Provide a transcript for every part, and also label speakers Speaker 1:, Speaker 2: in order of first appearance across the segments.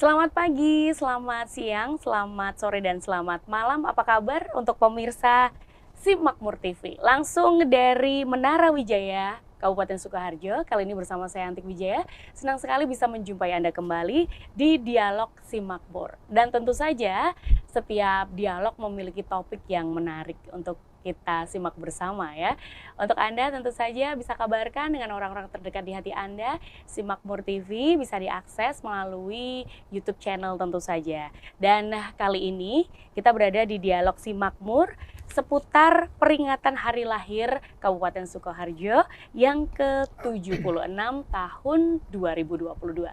Speaker 1: Selamat pagi, selamat siang, selamat sore, dan selamat malam. Apa kabar untuk pemirsa SIP Makmur TV? Langsung dari Menara Wijaya, Kabupaten Sukoharjo. Kali ini bersama saya Antik Wijaya. Senang sekali bisa menjumpai Anda kembali di Dialog SIP Makmur. Dan tentu saja setiap dialog memiliki topik yang menarik untuk kita simak bersama ya. Untuk Anda tentu saja bisa kabarkan dengan orang-orang terdekat di hati Anda. SIP Makmur TV bisa diakses melalui YouTube channel tentu saja. Dan kali ini kita berada di Dialog SIP Makmur seputar peringatan hari lahir Kabupaten Sukoharjo yang ke-76 tahun 2022.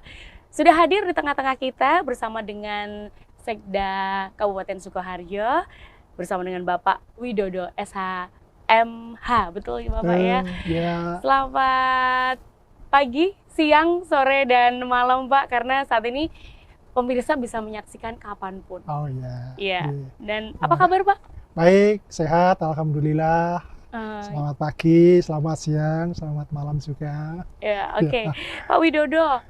Speaker 1: Sudah hadir di tengah-tengah kita bersama dengan Sekda Kabupaten Sukoharjo, bersama dengan Bapak Widodo SH.MH, betul ya Bapak ya?
Speaker 2: Ya.
Speaker 1: Selamat pagi, siang, sore, dan malam Pak, karena saat ini pemirsa bisa menyaksikan kapanpun.
Speaker 2: Oh ya.
Speaker 1: Iya. Dan apa kabar Pak?
Speaker 2: Baik, sehat, alhamdulillah. Selamat pagi, selamat siang, selamat malam juga.
Speaker 1: Ya, oke. Pak Widodo,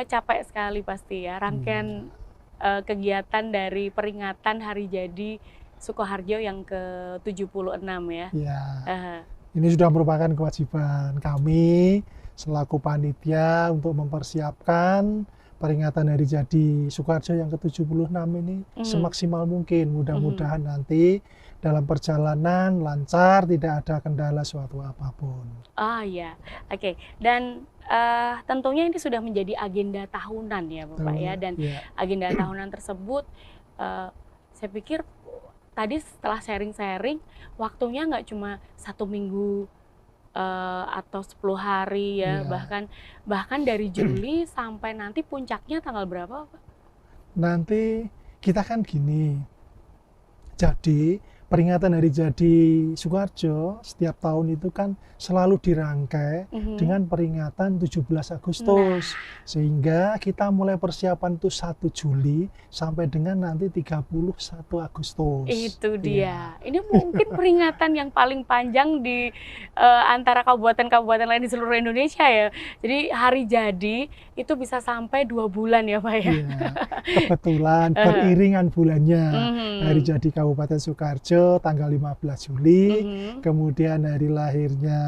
Speaker 1: capek sekali pasti ya rangkaian kegiatan dari peringatan hari jadi Sukoharjo yang ke-76 ya.
Speaker 2: Ya. Ini sudah merupakan kewajiban kami selaku panitia untuk mempersiapkan peringatan hari jadi Sukoharjo yang ke-76 ini semaksimal mungkin. Mudah-mudahan nanti dalam perjalanan lancar, tidak ada kendala suatu apapun.
Speaker 1: Oh ya, oke. Dan tentunya ini sudah menjadi agenda tahunan ya Bapak ya. Dan agenda tahunan tersebut saya pikir tadi setelah sharing-sharing, waktunya nggak cuma 1 minggu atau 10 hari ya, bahkan dari Juli sampai nanti puncaknya tanggal berapa Pak?
Speaker 2: Nanti kita kan gini, jadi peringatan hari jadi Sukoharjo setiap tahun itu kan selalu dirangkai dengan peringatan 17 Agustus. Sehingga kita mulai persiapan itu 1 Juli sampai dengan nanti 31 Agustus.
Speaker 1: Itu dia. Ini mungkin peringatan yang paling panjang di antara kabupaten-kabupaten lain di seluruh Indonesia ya. Jadi hari jadi itu bisa sampai 2 bulan ya Pak ya.
Speaker 2: Iya, kebetulan beriringan bulannya. Hari jadi Kabupaten Sukoharjo tanggal 15 Juli, kemudian hari lahirnya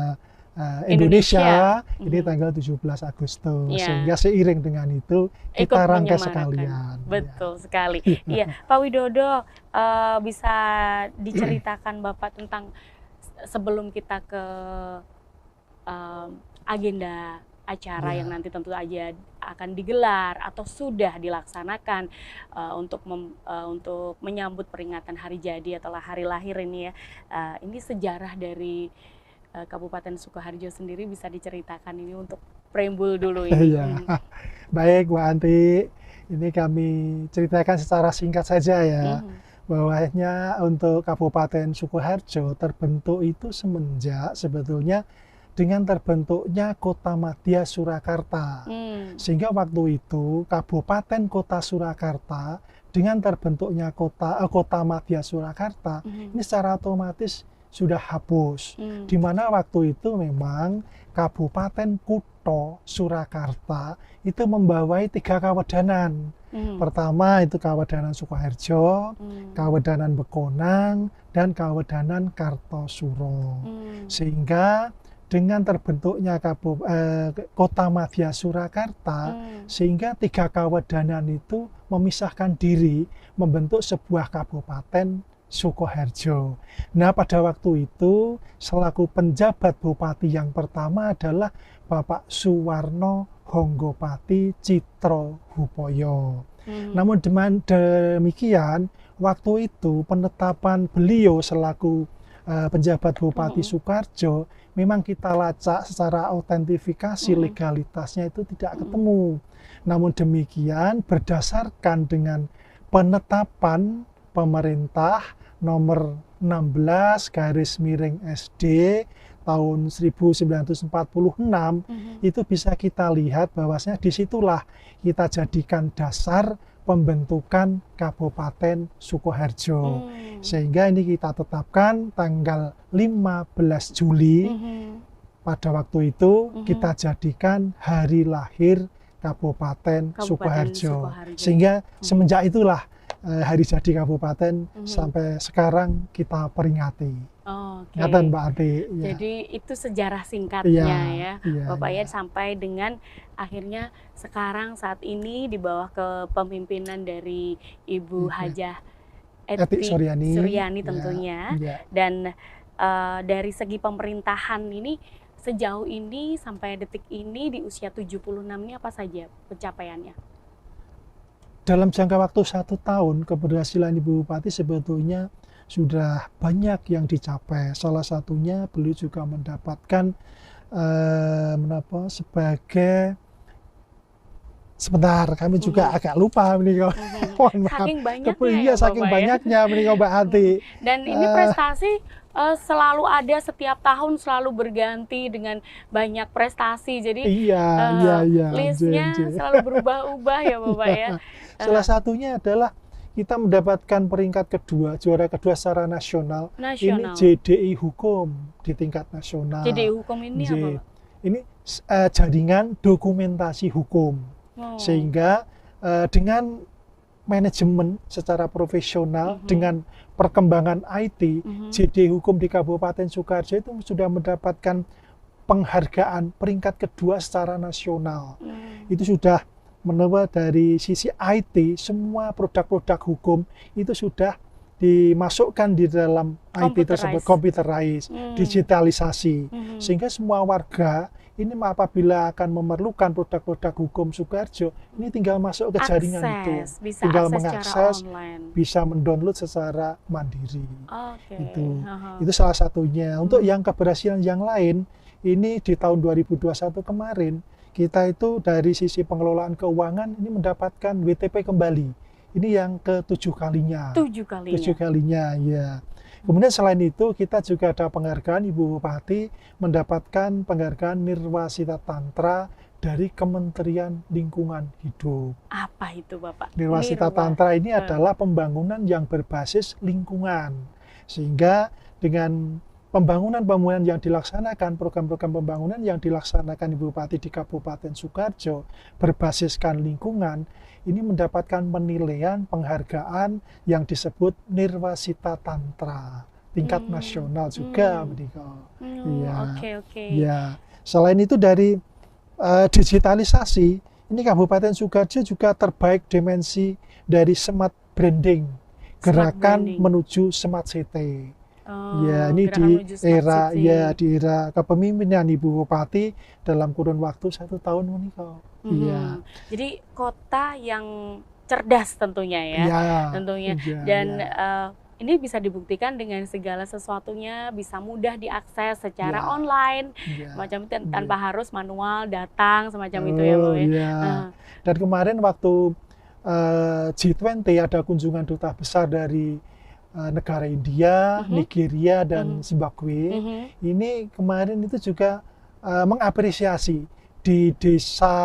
Speaker 2: Indonesia ini tanggal 17 Agustus. Sehingga seiring dengan itu kita rangkai sekalian.
Speaker 1: Betul sekali. Iya, Pak Widodo, bisa diceritakan Bapak tentang sebelum kita ke agenda acara yang nanti tentu aja akan digelar atau sudah dilaksanakan untuk menyambut peringatan hari jadi atau hari lahir ini ya. Ini sejarah dari Kabupaten Sukoharjo sendiri bisa diceritakan ini untuk preambul dulu ini.
Speaker 2: Baik Bu Anti, ini kami ceritakan secara singkat saja ya. Bahwanya untuk Kabupaten Sukoharjo terbentuk itu semenjak sebetulnya dengan terbentuknya Kota Madya Surakarta. Sehingga waktu itu Kabupaten Kota Surakarta dengan terbentuknya Kota Madya Surakarta ini secara otomatis sudah hapus. Di mana waktu itu memang Kabupaten Kutha Surakarta itu membawai 3 kawedanan. Pertama itu Kawedanan Sukoharjo, Kawedanan Bekonang, dan Kawedanan Kartosuro. Sehingga dengan terbentuknya Kota Madya Surakarta, sehingga 3 kawedanan itu memisahkan diri membentuk sebuah Kabupaten Sukoharjo. Nah, pada waktu itu selaku penjabat bupati yang pertama adalah Bapak Suwarno Honggopati Citrohupoyo. Namun demikian, waktu itu penetapan beliau selaku penjabat Bupati Sukoharjo memang kita lacak secara autentifikasi legalitasnya itu tidak ketemu. Namun demikian berdasarkan dengan penetapan pemerintah nomor 16/SD tahun 1946 itu bisa kita lihat bahwasanya disitulah kita jadikan dasar pembentukan Kabupaten Sukoharjo. Sehingga ini kita tetapkan tanggal 15 Juli pada waktu itu kita jadikan hari lahir Kabupaten Sukoharjo.
Speaker 1: Sukoharjo.
Speaker 2: Sehingga semenjak itulah hari jadi kabupaten sampai sekarang kita peringati.
Speaker 1: Oke.
Speaker 2: Ngaten Mbak Ati. Ya.
Speaker 1: Jadi itu sejarah singkatnya ya, Bapak
Speaker 2: iya.
Speaker 1: ya, sampai dengan akhirnya sekarang saat ini di bawah kepemimpinan dari Ibu Hajah
Speaker 2: Eti Suryani
Speaker 1: tentunya.
Speaker 2: Ya.
Speaker 1: Dan dari segi pemerintahan ini sejauh ini sampai detik ini di usia 76 ini apa saja pencapaiannya?
Speaker 2: Dalam jangka waktu 1 tahun keberhasilan Ibu Bupati sebetulnya sudah banyak yang dicapai. Salah satunya beliau juga mendapatkan sebagai sebentar kami juga agak lupa nih kalau mohon maaf.
Speaker 1: Saking banyaknya
Speaker 2: Iya, saking banyaknya nih Mbak Ati.
Speaker 1: Dan ini prestasi selalu ada setiap tahun, selalu berganti dengan banyak prestasi. Jadi listnya selalu berubah-ubah ya Bapak ya.
Speaker 2: Salah satunya adalah kita mendapatkan peringkat kedua, juara kedua secara nasional. Ini JDI Hukum di tingkat nasional.
Speaker 1: JDI Hukum ini apa Pak?
Speaker 2: Ini jaringan dokumentasi hukum. Sehingga dengan manajemen secara profesional, dengan perkembangan IT, JDI Hukum di Kabupaten Sukoharjo itu sudah mendapatkan penghargaan peringkat kedua secara nasional. Itu sudah menurut dari sisi IT, semua produk-produk hukum itu sudah dimasukkan di dalam IT tersebut, computerized, digitalisasi. Sehingga semua warga ini apabila akan memerlukan produk-produk hukum Sukoharjo, ini tinggal masuk ke jaringan itu. Tinggal mengakses, bisa mendownload secara mandiri. Itu salah satunya. Untuk yang keberhasilan yang lain, ini di tahun 2021 kemarin, kita itu dari sisi pengelolaan keuangan ini mendapatkan WTP kembali. Ini yang ke-7 kalinya.
Speaker 1: 7 kalinya.
Speaker 2: 7 kalinya, ya. Kemudian selain itu kita juga ada penghargaan, Ibu Bupati mendapatkan penghargaan Nirwasita Tantra dari Kementerian Lingkungan Hidup.
Speaker 1: Apa itu Bapak?
Speaker 2: Nirwasita Tantra ini adalah pembangunan yang berbasis lingkungan. Sehingga dengan pembangunan yang dilaksanakan, program-program pembangunan yang dilaksanakan Ibu Bupati di Kabupaten Sukoharjo berbasiskan lingkungan, ini mendapatkan penilaian penghargaan yang disebut Nirwasita Tantra tingkat nasional juga, Ya. Selain itu dari digitalisasi, ini Kabupaten Sukoharjo juga terbaik dimensi dari smart branding, gerakan menuju smart city. Ini di era kepemimpinan Ibu Bupati dalam kurun waktu 1 tahun menikah.
Speaker 1: Jadi kota yang cerdas tentunya ya, dan ini bisa dibuktikan dengan segala sesuatunya bisa mudah diakses secara online, macam itu tanpa harus manual datang semacam itu ya Pak ya.
Speaker 2: Dan kemarin waktu G20 ada kunjungan duta besar dari negara India, Nigeria, dan Zimbabwe. Ini kemarin itu juga mengapresiasi di desa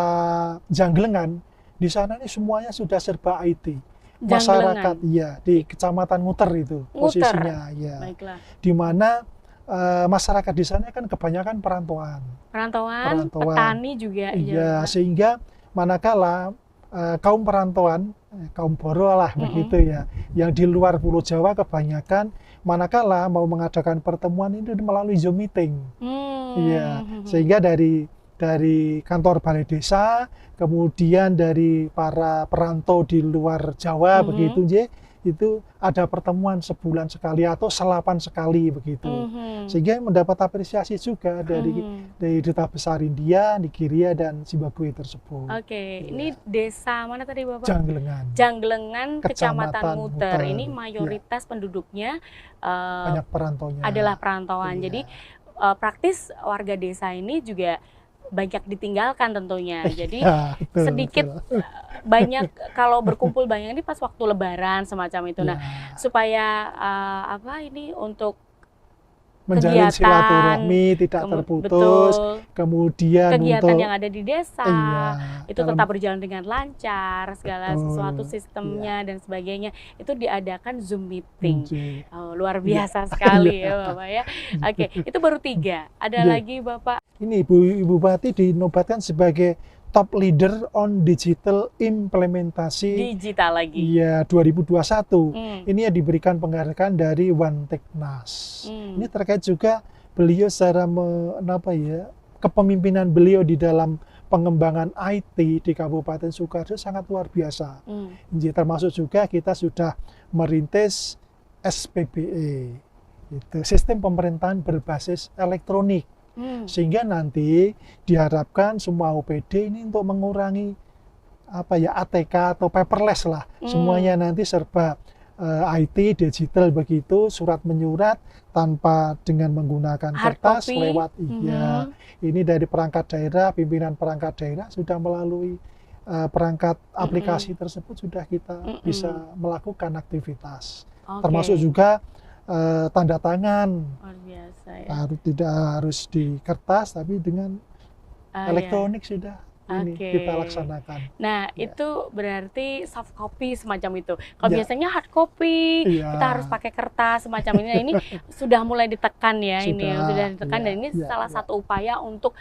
Speaker 2: Janggelengan. Di sana ini semuanya sudah serba IT. Masyarakat, di Kecamatan Nguter itu posisinya, di mana masyarakat di sana kan kebanyakan perantauan,
Speaker 1: petani juga,
Speaker 2: sehingga manakala kaum perantauan, kaum Boro lah begitu ya, yang di luar Pulau Jawa kebanyakan manakala mau mengadakan pertemuan itu melalui Zoom meeting, sehingga dari kantor balai desa, kemudian dari para perantau di luar Jawa begitu, itu ada pertemuan sebulan sekali atau selapan sekali begitu, sehingga mendapat apresiasi juga dari duta besar India, Nigeria, dan Zimbabwe tersebut.
Speaker 1: Ini desa mana tadi Bapak?
Speaker 2: Janggelengan,
Speaker 1: Kecamatan Nguter. Ini mayoritas penduduknya
Speaker 2: banyak perantauannya
Speaker 1: adalah perantauan. Jadi praktis warga desa ini juga banyak ditinggalkan tentunya. Jadi sedikit banyak kalau berkumpul banyak ini pas waktu Lebaran semacam itu. Nah, supaya untuk
Speaker 2: menjalin silaturahmi tidak terputus, kemudian
Speaker 1: kegiatan yang ada di desa itu tetap berjalan dengan lancar, segala sesuatu sistemnya dan sebagainya itu diadakan Zoom meeting. Luar biasa sekali ya Bapak ya. Itu baru 3. Ada lagi Bapak?
Speaker 2: Ini Ibu Bupati dinobatkan sebagai top leader on digital implementasi
Speaker 1: Digital lagi.
Speaker 2: ya 2021.
Speaker 1: Hmm.
Speaker 2: Ini ya diberikan penghargaan dari One Technas.
Speaker 1: Hmm.
Speaker 2: Ini terkait juga beliau secara kepemimpinan beliau di dalam pengembangan IT di Kabupaten Sukoharjo sangat luar biasa. Jadi termasuk juga kita sudah merintis SPBE, itu sistem pemerintahan berbasis elektronik. Sehingga nanti diharapkan semua OPD ini untuk mengurangi ATK atau paperless lah. Semuanya nanti serba IT digital begitu, surat menyurat tanpa dengan menggunakan kertas lewat ini dari perangkat daerah, pimpinan perangkat daerah sudah melalui perangkat aplikasi tersebut sudah kita bisa melakukan aktivitas. Termasuk juga tanda tangan.
Speaker 1: Luar biasa ya.
Speaker 2: Tidak harus di kertas tapi dengan elektronik sudah kita laksanakan.
Speaker 1: Nah, itu berarti soft copy semacam itu. Kalau biasanya hard copy, kita harus pakai kertas semacam ini. Nah, ini sudah mulai ditekan ya, sudah ditekan dan ini salah satu upaya untuk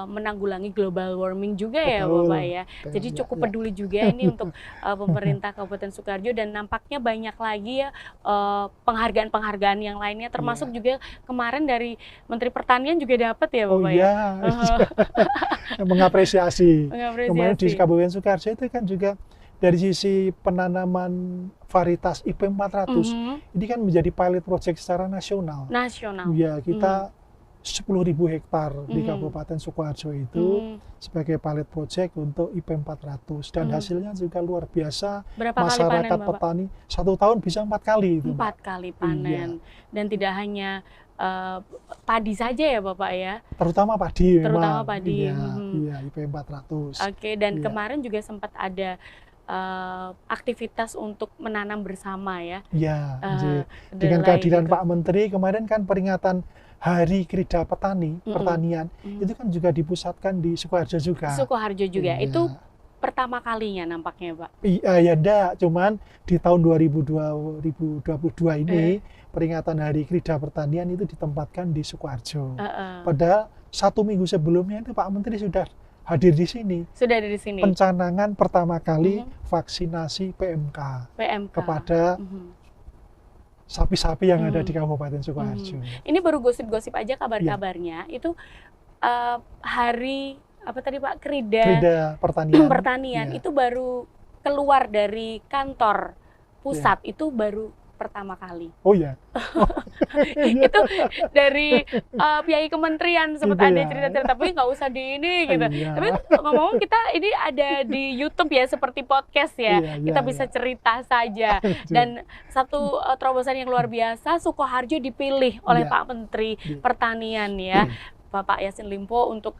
Speaker 1: menanggulangi global warming juga ya, Bapak ya. Jadi cukup peduli juga ini untuk pemerintah Kabupaten Sukoharjo dan nampaknya banyak lagi ya penghargaan-penghargaan yang lainnya termasuk juga kemarin dari Menteri Pertanian juga dapat ya, Bapak ya.
Speaker 2: Mengapresiasi. Kemarin di Kabupaten Sukoharjo itu kan juga dari sisi penanaman varietas IP 400 ini kan menjadi pilot project secara nasional. Ya, kita 10.000 hektar di Kabupaten Sukoharjo itu sebagai pilot project untuk IP 400 dan hasilnya juga luar biasa.
Speaker 1: Berapa
Speaker 2: masyarakat
Speaker 1: kali panen,
Speaker 2: petani 1 tahun bisa 4 kali itu,
Speaker 1: 4 kali panen. Dan tidak hanya padi saja ya Bapak ya?
Speaker 2: Terutama padi.
Speaker 1: Iya,
Speaker 2: IP 400.
Speaker 1: Oke, dan kemarin juga sempat ada aktivitas untuk menanam bersama ya?
Speaker 2: Iya, dengan kehadiran Pak Menteri kemarin kan peringatan Hari Krida Petani, Pertanian, itu kan juga dipusatkan di Sukoharjo juga.
Speaker 1: Itu pertama kalinya nampaknya Pak?
Speaker 2: Iya, enggak, cuman di tahun 2022 ini peringatan Hari Krida Pertanian itu ditempatkan di Sukoharjo. Padahal 1 minggu sebelumnya itu Pak Menteri sudah hadir di sini.
Speaker 1: Sudah ada di sini.
Speaker 2: Pencanangan pertama kali vaksinasi PMK kepada sapi-sapi yang ada di Kabupaten Sukoharjo.
Speaker 1: Ini baru gosip-gosip aja kabar-kabarnya. Itu hari apa tadi Pak? Krida Pertanian itu baru keluar dari kantor pusat itu baru pertama kali.
Speaker 2: Oh ya.
Speaker 1: Itu dari pihak kementerian sempat ada cerita-cerita, tapi nggak usah di ini gitu. Tapi ngomong-ngomong kita ini ada di YouTube ya seperti podcast ya. Kita bisa cerita saja. Dan satu terobosan yang luar biasa, Sukoharjo dipilih oleh Pak Menteri Pertanian ya. Bapak Yassin Limpo untuk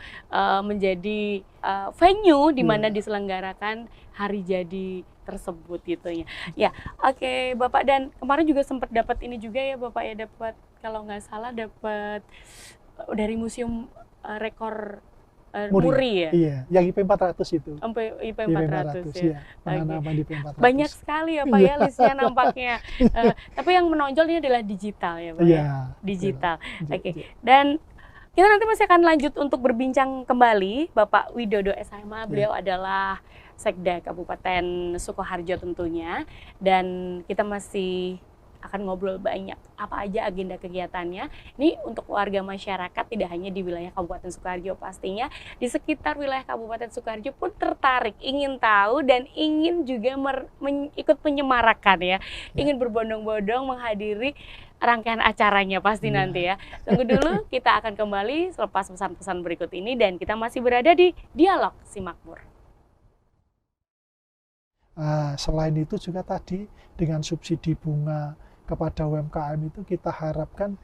Speaker 1: menjadi venue di mana diselenggarakan hari jadi tersebut gitu ya. Ya, oke Bapak, dan kemarin juga sempat dapat ini juga ya Bapak ya, dapat kalau nggak salah dapat dari Museum Rekor Muri ya.
Speaker 2: Iya, yang IP 400 itu.
Speaker 1: IP 400 ya.
Speaker 2: Penanaman di IP 400.
Speaker 1: Banyak sekali ya Pak ya listnya nampaknya. Tapi yang menonjol ini adalah digital ya Pak ya. Digital. Oke. Dan kita nanti masih akan lanjut untuk berbincang kembali Bapak Widodo SHMA. Beliau adalah Sekda Kabupaten Sukoharjo tentunya, dan kita masih akan ngobrol banyak apa aja agenda kegiatannya. Ini untuk warga masyarakat tidak hanya di wilayah Kabupaten Sukoharjo, pastinya di sekitar wilayah Kabupaten Sukoharjo pun tertarik, ingin tahu dan ingin juga ikut menyemarakan ya, ingin berbondong-bondong menghadiri rangkaian acaranya pasti nanti ya. Tunggu dulu, kita akan kembali selepas pesan-pesan berikut ini dan kita masih berada di Dialog Si Makmur.
Speaker 2: Selain itu juga tadi dengan subsidi bunga kepada UMKM itu kita harapkan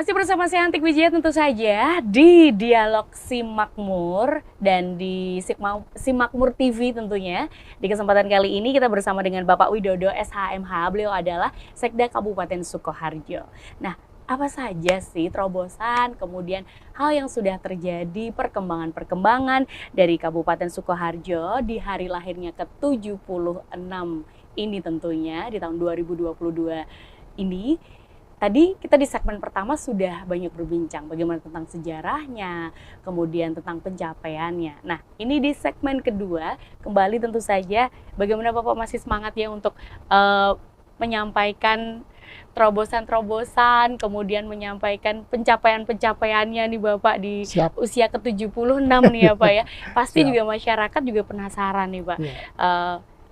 Speaker 1: Masih bersama saya Antik Wijaya tentu saja di Dialog Simakmur dan di Simakmur TV tentunya. Di kesempatan kali ini kita bersama dengan Bapak Widodo SHMH, beliau adalah Sekda Kabupaten Sukoharjo. Nah, apa saja sih terobosan, kemudian hal yang sudah terjadi, perkembangan-perkembangan dari Kabupaten Sukoharjo di hari lahirnya ke-76 ini tentunya di tahun 2022 ini. Tadi kita di segmen pertama sudah banyak berbincang bagaimana tentang sejarahnya, kemudian tentang pencapaiannya. Nah, ini di segmen kedua, kembali tentu saja bagaimana Bapak masih semangat ya untuk menyampaikan terobosan-terobosan, kemudian menyampaikan pencapaian-pencapaiannya nih Bapak di usia ke-76 nih ya Pak ya. Pasti juga masyarakat juga penasaran nih Pak.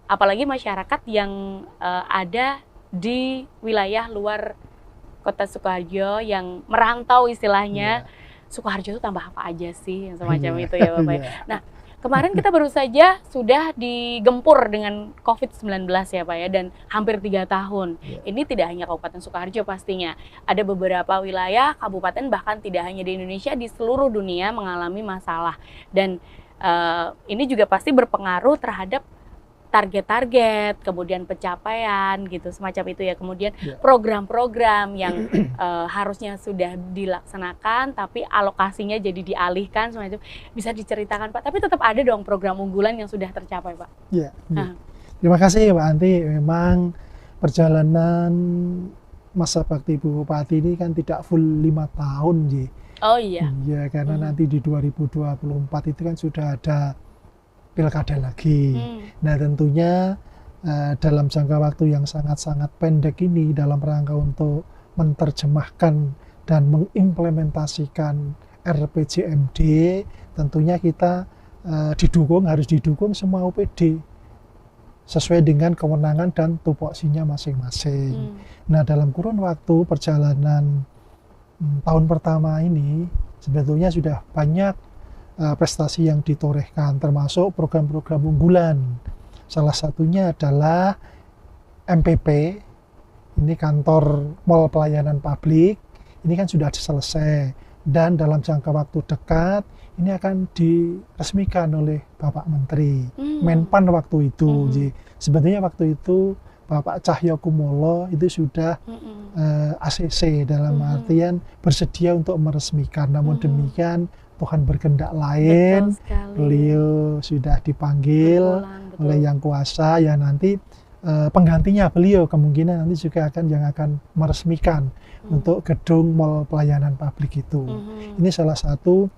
Speaker 1: Apalagi masyarakat yang ada di wilayah luar Kota Sukoharjo yang merantau istilahnya, Sukoharjo itu tambah apa aja sih yang semacam itu ya Bapak ya. Nah, kemarin kita baru saja sudah digempur dengan COVID-19 ya Pak ya, dan hampir 3 tahun. Ini tidak hanya Kabupaten Sukoharjo pastinya, ada beberapa wilayah, kabupaten bahkan tidak hanya di Indonesia, di seluruh dunia mengalami masalah. Dan ini juga pasti berpengaruh terhadap target-target, kemudian pencapaian gitu, semacam itu ya. Kemudian program-program yang harusnya sudah dilaksanakan, tapi alokasinya jadi dialihkan, semacam itu. Bisa diceritakan Pak, tapi tetap ada dong program unggulan yang sudah tercapai Pak.
Speaker 2: Iya. Terima kasih Pak Anti. Memang perjalanan masa bakti Ibu Bupati ini kan tidak full 5 tahun, Ji.
Speaker 1: Oh iya.
Speaker 2: Iya, karena nanti di 2024 itu kan sudah ada pilkada lagi. Nah tentunya dalam jangka waktu yang sangat-sangat pendek ini dalam rangka untuk menerjemahkan dan mengimplementasikan RPJMD, tentunya kita harus didukung semua OPD sesuai dengan kewenangan dan tupoksinya masing-masing. Nah dalam kurun waktu perjalanan tahun pertama ini sebetulnya sudah banyak prestasi yang ditorehkan, termasuk program-program unggulan. Salah satunya adalah MPP, ini kantor Mall Pelayanan Publik, ini kan sudah selesai, dan dalam jangka waktu dekat ini akan diresmikan oleh Bapak Menteri Menpan waktu itu. Sebetulnya waktu itu Bapak Cahyokumolo itu sudah ACC dalam artian bersedia untuk meresmikan, namun demikian Tuhan berkehendak lain, beliau sudah dipanggil oleh Yang Kuasa, ya nanti penggantinya beliau kemungkinan nanti juga akan meresmikan untuk gedung Mall Pelayanan Publik itu. Ini salah satu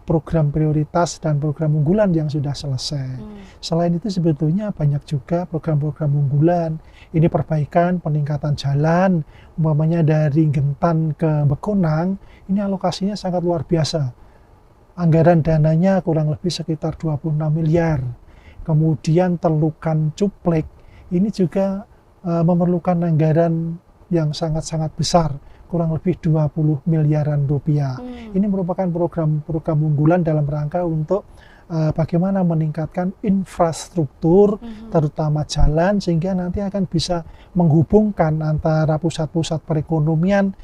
Speaker 2: program prioritas dan program unggulan yang sudah selesai. Selain itu sebetulnya banyak juga program-program unggulan. Ini perbaikan, peningkatan jalan, umpamanya dari Gentan ke Bekonang, ini alokasinya sangat luar biasa. Anggaran dananya kurang lebih sekitar 26 miliar. Kemudian Telukan Cuplek ini juga memerlukan anggaran yang sangat-sangat besar, kurang lebih 20 miliaran rupiah. Ini merupakan program-program unggulan dalam rangka untuk bagaimana meningkatkan infrastruktur, terutama jalan, sehingga nanti akan bisa menghubungkan antara pusat-pusat perekonomian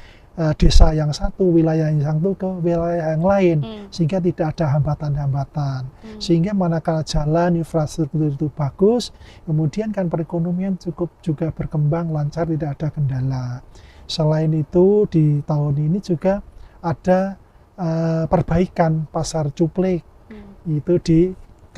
Speaker 2: desa yang satu, wilayah yang satu ke wilayah yang lain, sehingga tidak ada hambatan-hambatan. Sehingga manakala jalan, infrastruktur itu bagus, kemudian kan perekonomian cukup juga berkembang lancar, tidak ada kendala. Selain itu di tahun ini juga ada perbaikan pasar Cuplek, itu di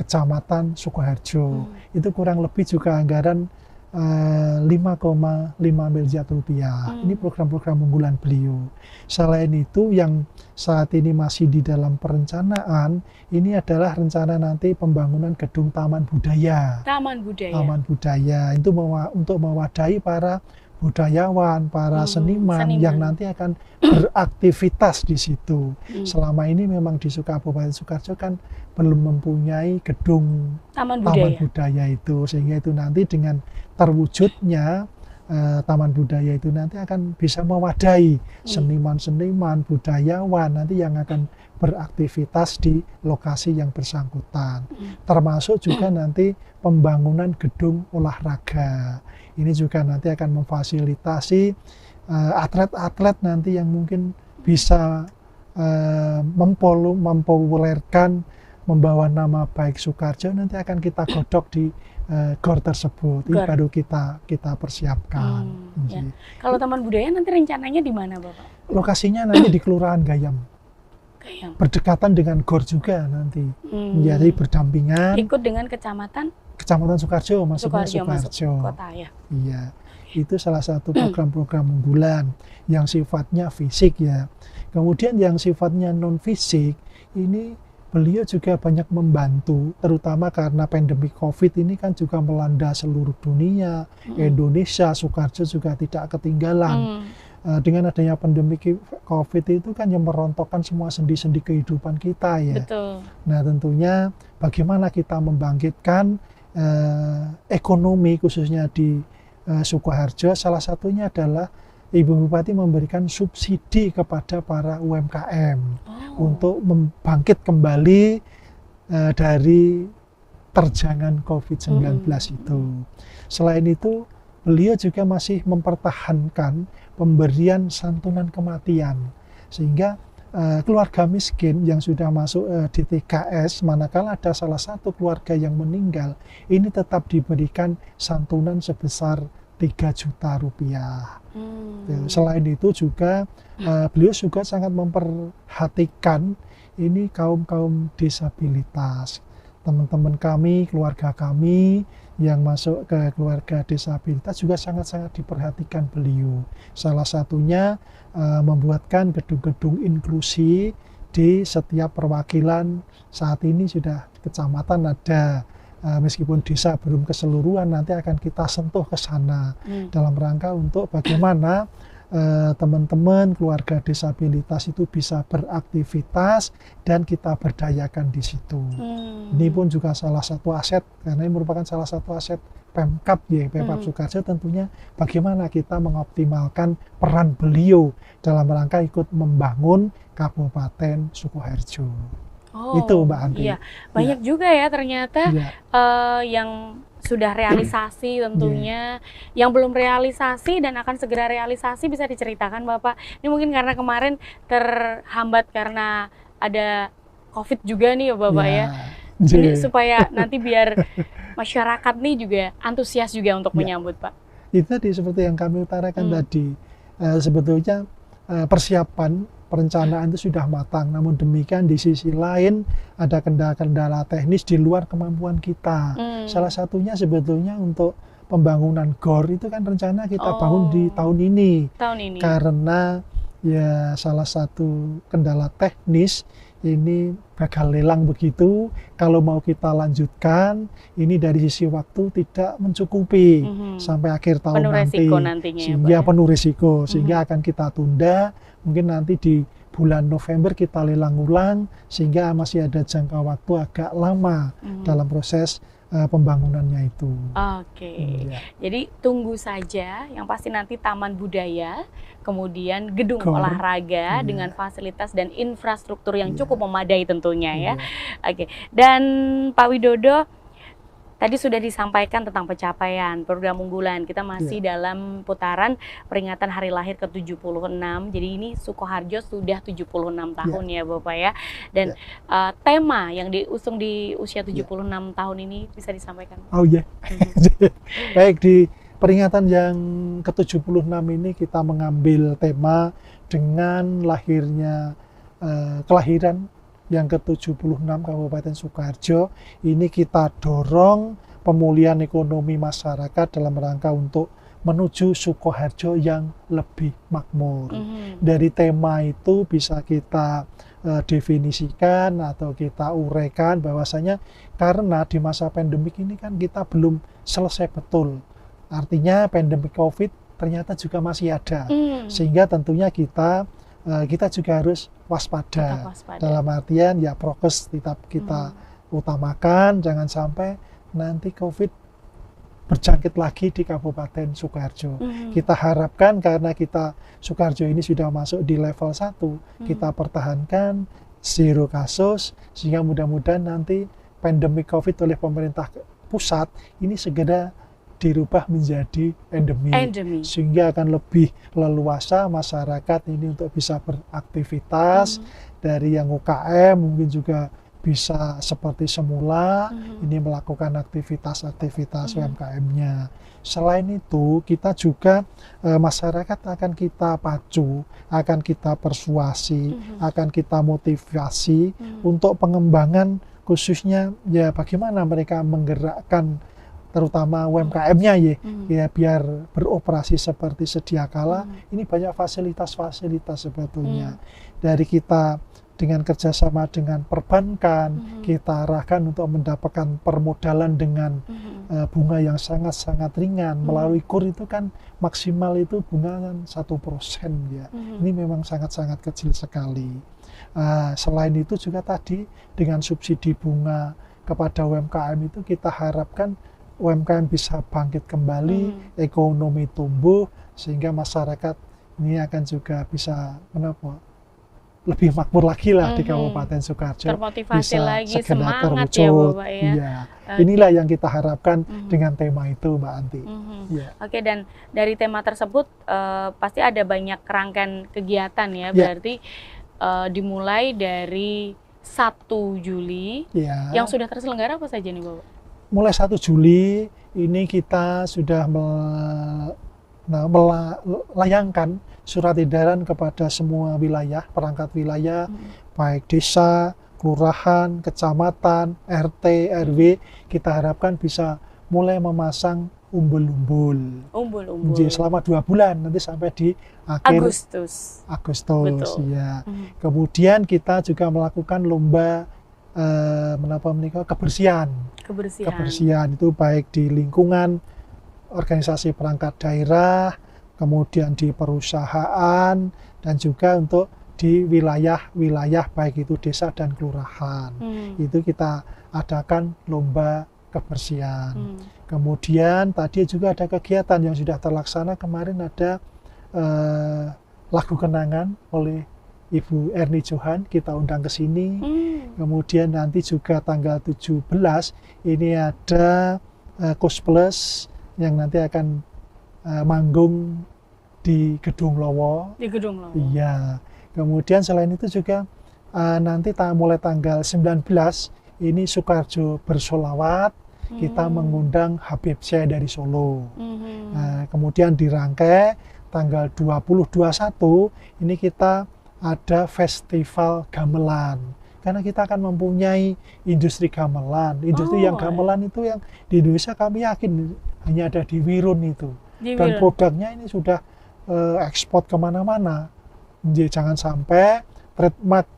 Speaker 2: Kecamatan Sukoharjo. Itu kurang lebih juga anggaran 5,5 miliar rupiah. Ini program-program unggulan beliau. Selain itu yang saat ini masih di dalam perencanaan, ini adalah rencana nanti pembangunan gedung Taman Budaya.
Speaker 1: Taman Budaya.
Speaker 2: Taman Budaya itu untuk mewadahi para budayawan, para seniman yang nanti akan beraktivitas di situ. Selama ini memang di Kabupaten Sukoharjo kan belum mempunyai gedung Taman Budaya itu, sehingga itu nanti dengan terwujudnya Taman Budaya itu nanti akan bisa mewadahi seniman-seniman, budayawan nanti yang akan beraktivitas di lokasi yang bersangkutan. Termasuk juga nanti pembangunan gedung olahraga. Ini juga nanti akan memfasilitasi atlet-atlet nanti yang mungkin bisa mempopulerkan, membawa nama baik Sukoharjo, nanti akan kita godok di GOR tersebut. Ini baru kita persiapkan.
Speaker 1: Ya. Kalau Taman Budaya nanti rencananya di mana, Bapak?
Speaker 2: Lokasinya nanti di Kelurahan Gayam. Berdekatan dengan GOR juga nanti. Jadi berdampingan.
Speaker 1: Ikut dengan Kecamatan
Speaker 2: Sukoharjo, maksudnya Sukoharjo.
Speaker 1: Kota ya.
Speaker 2: Iya. Itu salah satu program-program unggulan yang sifatnya fisik ya. Kemudian yang sifatnya non fisik ini beliau juga banyak membantu, terutama karena pandemi COVID ini kan juga melanda seluruh dunia, Indonesia, Sukoharjo juga tidak ketinggalan. Dengan adanya pandemi COVID itu kan yang merontokkan semua sendi-sendi kehidupan kita ya.
Speaker 1: Betul.
Speaker 2: Nah tentunya bagaimana kita membangkitkan ekonomi khususnya di Sukoharjo, salah satunya adalah Ibu Bupati memberikan subsidi kepada para UMKM untuk membangkit kembali dari terjangan COVID-19 itu. Selain itu, beliau juga masih mempertahankan pemberian santunan kematian, sehingga keluarga miskin yang sudah masuk di TKS, manakala ada salah satu keluarga yang meninggal, ini tetap diberikan santunan sebesar 3 juta rupiah. Selain itu juga beliau juga sangat memperhatikan ini kaum disabilitas. Teman-teman kami, keluarga kami yang masuk ke keluarga disabilitas juga sangat-sangat diperhatikan beliau. Salah satunya membuatkan gedung-gedung inklusi di setiap perwakilan. Saat ini sudah kecamatan ada. Meskipun desa belum keseluruhan, nanti akan kita sentuh ke sana dalam rangka untuk bagaimana teman-teman keluarga disabilitas itu bisa beraktivitas dan kita berdayakan di situ. Ini pun juga salah satu aset, karena ini merupakan salah satu aset Pemkab ya, Pemkab Sukoharjo, tentunya bagaimana kita mengoptimalkan peran beliau dalam rangka ikut membangun Kabupaten Sukoharjo. Itu Mbak Andri.
Speaker 1: Iya, banyak juga ya ternyata yang sudah realisasi tentunya, yang belum realisasi dan akan segera realisasi, bisa diceritakan Bapak. Ini mungkin karena kemarin terhambat karena ada COVID juga nih ya Bapak ya. Ini supaya nanti biar masyarakat nih juga antusias juga untuk menyambut Pak.
Speaker 2: Itu tadi seperti yang kami utarakan tadi, sebetulnya persiapan perencanaan itu sudah matang, namun demikian di sisi lain ada kendala-kendala teknis di luar kemampuan kita. Salah satunya sebetulnya untuk pembangunan GOR itu kan rencana kita bangun di tahun ini. Karena ya salah satu kendala teknis ini gagal lelang begitu. Kalau mau kita lanjutkan, ini dari sisi waktu tidak mencukupi sampai akhir tahun sehingga penuh risiko, sehingga akan kita tunda. Mungkin nanti di bulan November kita lelang ulang, sehingga masih ada jangka waktu agak lama dalam proses pembangunannya itu.
Speaker 1: Jadi tunggu saja, yang pasti nanti Taman Budaya, kemudian gedung olahraga dengan fasilitas dan infrastruktur yang cukup memadai tentunya ya. Dan Pak Widodo, tadi sudah disampaikan tentang pencapaian program unggulan. Kita masih dalam putaran peringatan hari lahir ke-76. Jadi ini Sukoharjo sudah 76 tahun ya Bapak ya. Dan tema yang diusung di usia 76 tahun ini bisa disampaikan? Baik,
Speaker 2: di peringatan yang ke-76 ini kita mengambil tema dengan lahirnya kelahiran yang ke-76 Kabupaten Sukoharjo. Ini kita dorong pemulihan ekonomi masyarakat dalam rangka untuk menuju Sukoharjo yang lebih makmur. Dari tema itu bisa kita definisikan atau kita uraikan bahwasanya karena di masa pandemik ini kan kita belum selesai betul. Artinya pandemi COVID ternyata juga masih ada. Sehingga tentunya kita juga harus waspada. Dalam artian ya prokes tetap kita utamakan, jangan sampai nanti COVID berjangkit lagi di Kabupaten Sukoharjo. Kita harapkan karena kita Sukoharjo ini sudah masuk di level 1, kita pertahankan zero kasus, sehingga mudah-mudahan nanti pandemi COVID oleh pemerintah pusat ini segera dirubah menjadi endemi, sehingga akan lebih leluasa masyarakat ini untuk bisa beraktivitas. Dari yang UKM mungkin juga bisa seperti semula ini melakukan aktivitas-aktivitas UMKM-nya. Selain itu, kita juga masyarakat akan kita pacu, akan kita persuasi, akan kita motivasi untuk pengembangan, khususnya ya bagaimana mereka menggerakkan terutama UMKM-nya ya biar beroperasi seperti sedia kala. Ini banyak fasilitas-fasilitas sebetulnya. Dari kita dengan kerjasama dengan perbankan, kita arahkan untuk mendapatkan permodalan dengan bunga yang sangat-sangat ringan. Melalui KUR itu kan maksimal itu bunga 1% ya. Ini memang sangat-sangat kecil sekali. Selain itu juga tadi dengan subsidi bunga kepada UMKM itu kita harapkan UMKM bisa bangkit kembali, ekonomi tumbuh, sehingga masyarakat ini akan juga bisa lebih makmur lagi lah di Kabupaten Sukoharjo,
Speaker 1: termotivasi
Speaker 2: bisa
Speaker 1: lagi,
Speaker 2: segera
Speaker 1: semangat
Speaker 2: terwujud.
Speaker 1: ya Bapak ya.
Speaker 2: Iya. Inilah yang kita harapkan dengan tema itu, Mbak Anti. Ya.
Speaker 1: Oke, dan dari tema tersebut pasti ada banyak rangkaian kegiatan ya, berarti dimulai dari 1 Juli yang sudah terselenggara apa saja nih Bapak?
Speaker 2: Mulai 1 Juli ini kita sudah melayangkan surat edaran kepada semua wilayah, perangkat wilayah, baik desa, kelurahan, kecamatan, RT, RW, kita harapkan bisa mulai memasang umbul-umbul. Jadi selama 2 bulan, nanti sampai di akhir Agustus ya. Kemudian kita juga melakukan lomba kebersihan itu baik di lingkungan organisasi perangkat daerah, kemudian di perusahaan, dan juga untuk di wilayah-wilayah baik itu desa dan kelurahan. Itu kita adakan lomba kebersihan. Kemudian tadi juga ada kegiatan yang sudah terlaksana kemarin, ada lagu kenangan oleh Ibu Erni Johan, kita undang ke sini. Kemudian nanti juga tanggal 17 ini ada Kos Plus yang nanti akan manggung di Gedung Lowo.
Speaker 1: Di Gedung Lowo.
Speaker 2: Iya. Kemudian selain itu juga nanti mulai tanggal 19 ini Sukoharjo bersolawat. Kita mengundang Habib Syekh dari Solo. Kemudian dirangkai tanggal 20-21 ini kita ada festival gamelan. Karena kita akan mempunyai industri gamelan. Industri yang gamelan itu yang di Indonesia kami yakin hanya ada di Wirun itu. Dan produknya ini sudah ekspor kemana-mana. Jadi jangan sampai trademark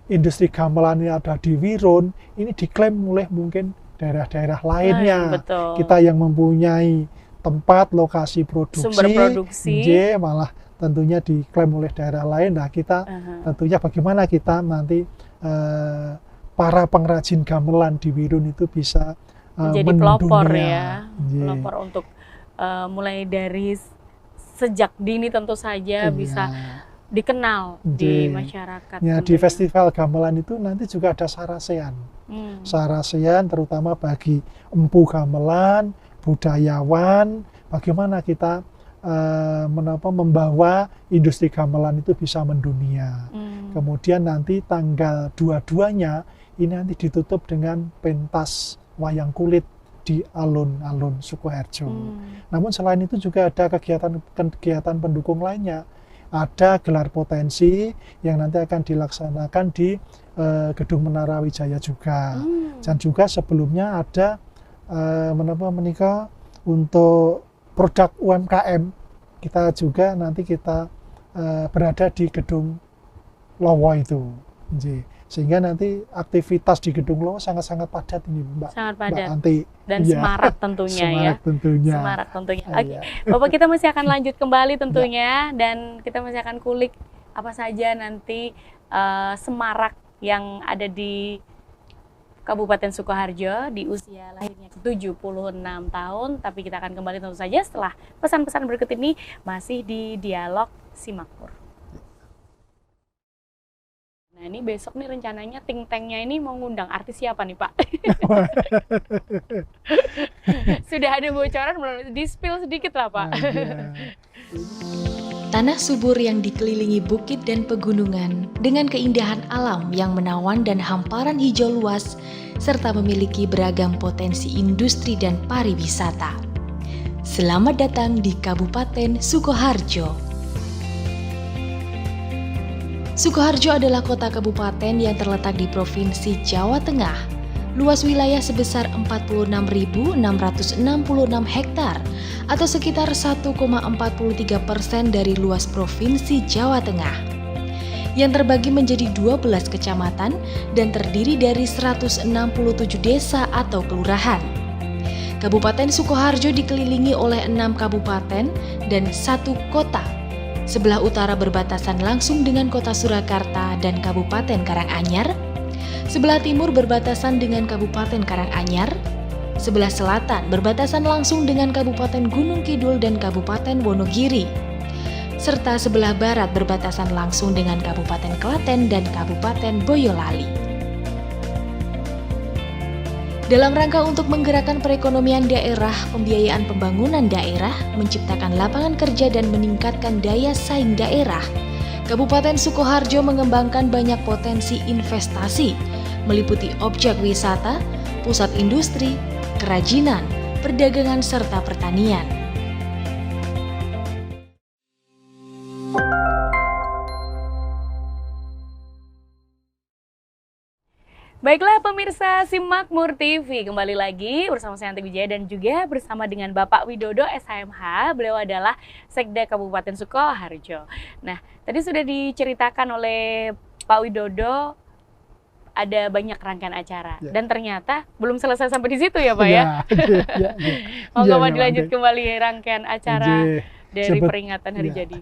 Speaker 2: industri gamelan ini ada di Wirun, ini diklaim oleh mungkin daerah-daerah lainnya. Kita yang mempunyai tempat, lokasi produksi,
Speaker 1: sumber produksi,
Speaker 2: malah tentunya diklaim oleh daerah lain. Nah kita tentunya bagaimana kita nanti para pengrajin gamelan di Wirun itu bisa
Speaker 1: menjadi pelopor ya, pelopor untuk mulai dari sejak dini tentu saja bisa dikenal di masyarakat.
Speaker 2: Ya, di festival gamelan itu nanti juga ada sarasean. Sarasean terutama bagi empu gamelan, budayawan, bagaimana kita membawa industri gamelan itu bisa mendunia. Kemudian nanti tanggal 22-nya ini nanti ditutup dengan pentas wayang kulit di alun-alun Sukoharjo. Namun selain itu juga ada kegiatan pendukung lainnya. Ada gelar potensi yang nanti akan dilaksanakan di Gedung Menara Wijaya juga. Dan juga sebelumnya ada untuk produk UMKM, kita juga nanti kita berada di Gedung Lowo itu. Sehingga nanti aktivitas di Gedung Lowo sangat-sangat padat ini, Mbak.
Speaker 1: Sangat padat.
Speaker 2: Mbak Anti.
Speaker 1: Dan semarak tentunya
Speaker 2: semarak tentunya.
Speaker 1: Semarak tentunya. Oke, Bapak, kita masih akan lanjut kembali tentunya, dan kita masih akan kulik apa saja nanti semarak yang ada di Kabupaten Sukoharjo di usia lahirnya ke-76 tahun. Tapi kita akan kembali tentu saja setelah pesan-pesan berikut ini, masih di Dialog Si Makmur. Nah, ini besok nih rencananya think tanknya ini mau ngundang artis siapa nih, Pak? Sudah ada bocoran belum? Di-spill sedikit lah, Pak.
Speaker 3: Tanah subur yang dikelilingi bukit dan pegunungan dengan keindahan alam yang menawan dan hamparan hijau luas serta memiliki beragam potensi industri dan pariwisata. Selamat datang di Kabupaten Sukoharjo. Sukoharjo adalah kota kabupaten yang terletak di Provinsi Jawa Tengah. Luas wilayah sebesar 46.666 hektar atau sekitar 1,43% dari luas Provinsi Jawa Tengah. Yang terbagi menjadi 12 kecamatan dan terdiri dari 167 desa atau kelurahan. Kabupaten Sukoharjo dikelilingi oleh 6 kabupaten dan 1 kota. Sebelah utara berbatasan langsung dengan kota Surakarta dan Kabupaten Karanganyar. Sebelah timur berbatasan dengan Kabupaten Karanganyar. Sebelah selatan berbatasan langsung dengan Kabupaten Gunung Kidul dan Kabupaten Wonogiri. Serta sebelah barat berbatasan langsung dengan Kabupaten Klaten dan Kabupaten Boyolali. Dalam rangka untuk menggerakkan perekonomian daerah, pembiayaan pembangunan daerah, menciptakan lapangan kerja dan meningkatkan daya saing daerah, Kabupaten Sukoharjo mengembangkan banyak potensi investasi, meliputi objek wisata, pusat industri, kerajinan, perdagangan, serta pertanian.
Speaker 1: Baiklah pemirsa Simakmur TV, kembali lagi bersama saya Yanti Wijaya dan juga bersama dengan Bapak Widodo SHMH. Beliau adalah Sekda Kabupaten Sukoharjo. Nah, tadi sudah diceritakan oleh Pak Widodo ada banyak rangkaian acara dan ternyata belum selesai sampai di situ ya Pak ya. Moga dilanjut kembali rangkaian acara dari peringatan Hari Jadi.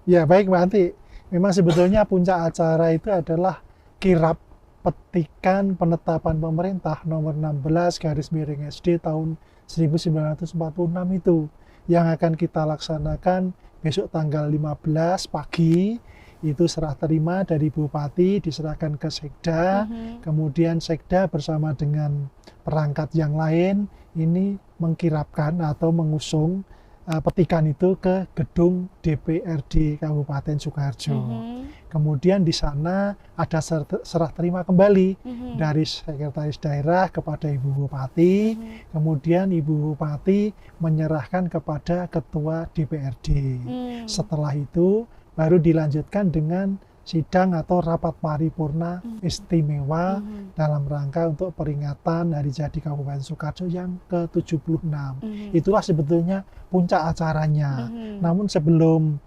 Speaker 2: Ya baik Mbak Anti, memang sebetulnya puncak acara itu adalah kirap petikan penetapan pemerintah nomor 16/SD tahun 1946 itu yang akan kita laksanakan besok tanggal 15 pagi. Itu serah terima dari Bupati diserahkan ke Sekda, kemudian Sekda bersama dengan perangkat yang lain ini mengkirapkan atau mengusung petikan itu ke gedung DPRD Kabupaten Sukoharjo. Kemudian di sana ada serah terima kembali dari Sekretaris Daerah kepada Ibu Bupati. Kemudian Ibu Bupati menyerahkan kepada Ketua DPRD. Setelah itu baru dilanjutkan dengan sidang atau rapat paripurna istimewa dalam rangka untuk peringatan Hari Jadi Kabupaten Sukoharjo yang ke-76. Itulah sebetulnya puncak acaranya. Namun sebelum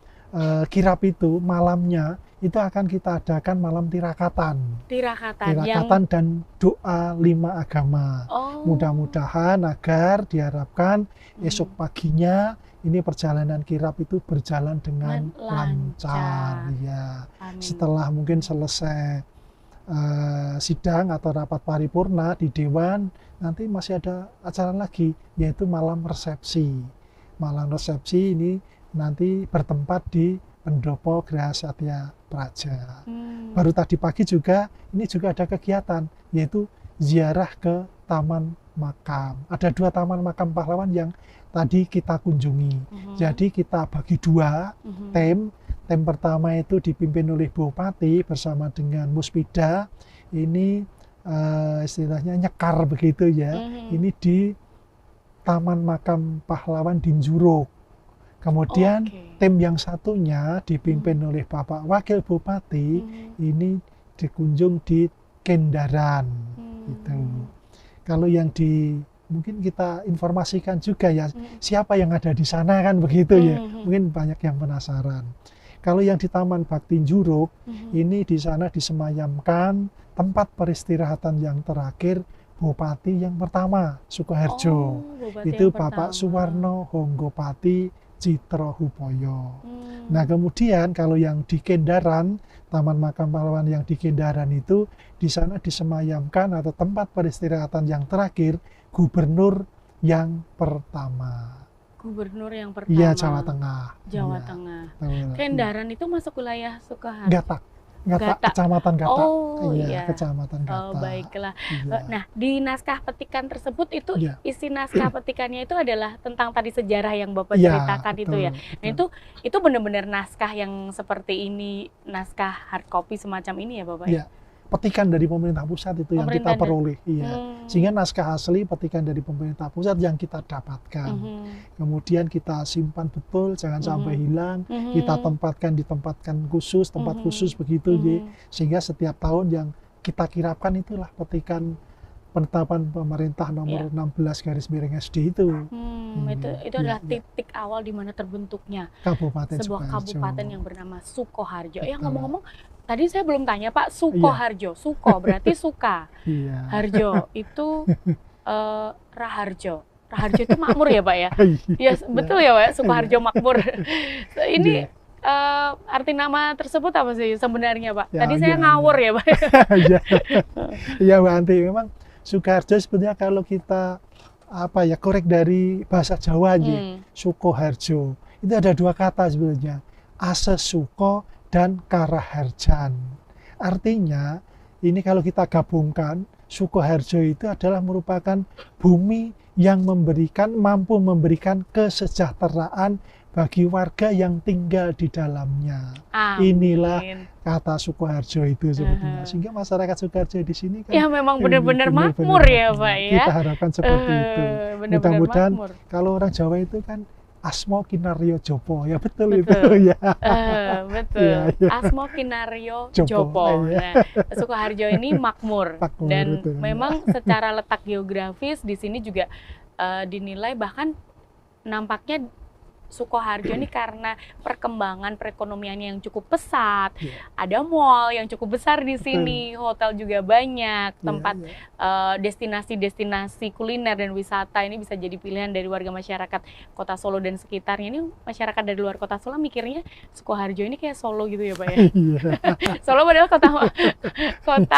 Speaker 2: kirap itu malamnya itu akan kita adakan malam tirakatan. Tirakatan dan doa 5 agama. Mudah-mudahan agar diharapkan esok paginya ini perjalanan kirap itu berjalan dengan lancar. Ya. Setelah mungkin selesai sidang atau rapat paripurna di Dewan, nanti masih ada acara lagi, yaitu malam resepsi. Malam resepsi ini nanti bertempat di Pendopo Graha Satya Praja. Baru tadi pagi juga, ini juga ada kegiatan, yaitu ziarah ke Taman Makam. Ada 2 taman makam pahlawan yang tadi kita kunjungi. Jadi kita bagi 2 tim. Tim pertama itu dipimpin oleh Bupati bersama dengan Muspida. Ini istilahnya nyekar begitu ya. Ini di Taman Makam Pahlawan Dinjuruk. Kemudian tim yang satunya dipimpin oleh Bapak Wakil Bupati. Ini dikunjung di Kendaran. Gitu. Kalau yang mungkin kita informasikan juga ya, siapa yang ada di sana kan begitu ya. Mungkin banyak yang penasaran. Kalau yang di Taman Bakti Njuruk, ini di sana disemayamkan tempat peristirahatan yang terakhir Bupati yang pertama Sukoharjo. Itu Bapak Suwarno Honggopati Citrohupoyo. Nah kemudian kalau yang di Kendaran, Taman Makam Pahlawan yang di Kendaran itu, di sana disemayamkan atau tempat peristirahatan yang terakhir Gubernur yang pertama.
Speaker 1: Gubernur yang pertama.
Speaker 2: Iya, Jawa Tengah.
Speaker 1: Jawa
Speaker 2: ya,
Speaker 1: Tengah.
Speaker 2: Betul.
Speaker 1: Kendaran itu masuk wilayah Sukoharjo.
Speaker 2: Gatak.
Speaker 1: Gata.
Speaker 2: Kecamatan Gata.
Speaker 1: Oh iya.
Speaker 2: Kecamatan
Speaker 1: Oh,
Speaker 2: Gata.
Speaker 1: baiklah.
Speaker 2: Iya.
Speaker 1: Nah, di naskah petikan tersebut itu
Speaker 2: Iya.
Speaker 1: isi naskah petikannya itu adalah tentang tadi sejarah yang Bapak
Speaker 2: Iya,
Speaker 1: ceritakan itu ya.
Speaker 2: betul,
Speaker 1: Nah, itu benar-benar naskah yang seperti ini, naskah hard copy semacam ini ya, Bapak?
Speaker 2: Iya. Petikan dari pemerintah pusat itu yang kita
Speaker 1: Pemerintah
Speaker 2: peroleh. Iya. Sehingga naskah asli petikan dari pemerintah pusat yang kita dapatkan. Kemudian kita simpan betul, jangan sampai hilang. Kita ditempatkan khusus, tempat khusus begitu, sehingga setiap tahun yang kita kirapkan itulah petikan penetapan pemerintah nomor 16/SD itu.
Speaker 1: Itu adalah titik awal di mana terbentuknya
Speaker 2: Kabupaten
Speaker 1: sebuah
Speaker 2: Sukoharjo.
Speaker 1: kabupaten yang bernama Sukoharjo. Ya,
Speaker 2: Betul.
Speaker 1: ngomong-ngomong, tadi saya belum tanya Pak, Sukoharjo. Suko berarti suka.
Speaker 2: Iya.
Speaker 1: Harjo itu Raharjo. Raharjo itu makmur ya Pak ya? Ya betul ya Pak, ya? Sukoharjo makmur. Ini arti nama tersebut apa sih sebenarnya Pak? Tadi saya ngawur ya Pak.
Speaker 2: Iya Mbak Anti, memang Sukoharjo sebenarnya kalau kita korek dari bahasa Jawa Sukoharjo itu ada dua kata sebenarnya, Asesuko dan Karaharjan. Artinya ini kalau kita gabungkan, Sukoharjo itu adalah merupakan bumi yang mampu memberikan kesejahteraan bagi warga yang tinggal di dalamnya.
Speaker 1: Amin.
Speaker 2: Inilah kata Sukoharjo itu sebetulnya. Sehingga masyarakat Sukoharjo di sini kan
Speaker 1: ya memang benar-benar makmur ya Pak ya.
Speaker 2: Kita harapkan seperti itu. Mudah-mudahan kalau orang Jawa itu kan Asmo Kinaryo Jopo, ya betul. Itu ya.
Speaker 1: Betul. Asmo Kinaryo Jopo. Nah, Sukoharjo ini makmur dan betul, memang secara letak geografis di sini juga dinilai, bahkan nampaknya Sukoharjo ini karena perkembangan perekonomiannya yang cukup pesat, ada mall yang cukup besar di sini, hotel juga banyak, tempat destinasi-destinasi kuliner dan wisata ini bisa jadi pilihan dari warga masyarakat Kota Solo dan sekitarnya. Ini masyarakat dari luar Kota Solo mikirnya Sukoharjo ini kayak Solo gitu ya Pak ya? Solo padahal kota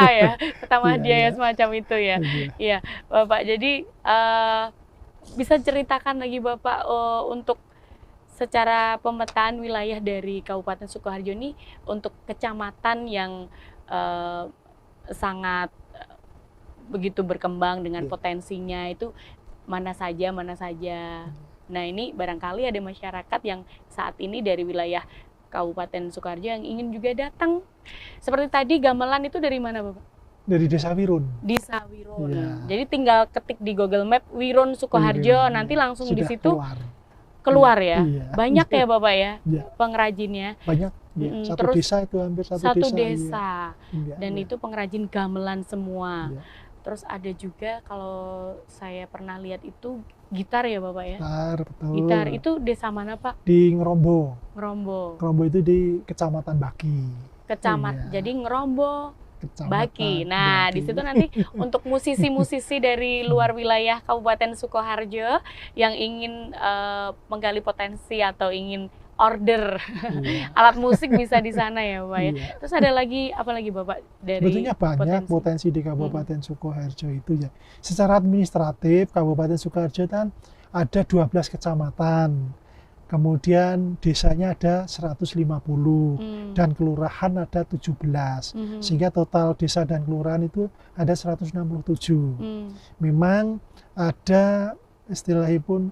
Speaker 1: ya, kota madya ya, semacam itu ya. Iya, Bapak. Jadi bisa ceritakan lagi Bapak untuk secara pemetaan wilayah dari Kabupaten Sukoharjo ini untuk kecamatan yang sangat begitu berkembang dengan potensinya itu mana saja. Nah, ini barangkali ada masyarakat yang saat ini dari wilayah Kabupaten Sukoharjo yang ingin juga datang. Seperti tadi gamelan itu dari mana Bapak?
Speaker 2: Dari Desa Wirun.
Speaker 1: Desa Wirun. Jadi tinggal ketik di Google Map Wirun Sukoharjo, nanti langsung di situ keluar ya. Banyak ya Bapak ya, pengrajinnya.
Speaker 2: Banyak. Satu desa itu hampir satu desa.
Speaker 1: Dan itu pengrajin gamelan semua. Terus ada juga kalau saya pernah lihat itu gitar ya Bapak ya.
Speaker 2: Gitar, betul.
Speaker 1: Gitar itu desa mana Pak?
Speaker 2: Di Ngerombo.
Speaker 1: Ngerombo
Speaker 2: itu di Kecamatan Baki.
Speaker 1: Jadi Ngerombo, Baki. Nah, di situ nanti untuk musisi-musisi dari luar wilayah Kabupaten Sukoharjo yang ingin menggali potensi atau ingin order alat musik bisa di sana ya, Pak ya. Terus ada lagi apa lagi Bapak dari
Speaker 2: sebetulnya banyak potensi di Kabupaten Sukoharjo itu ya. Secara administratif Kabupaten Sukoharjo kan ada 12 kecamatan. Kemudian desanya ada 150 dan kelurahan ada 17. Sehingga total desa dan kelurahan itu ada 167. Memang ada istilahnya pun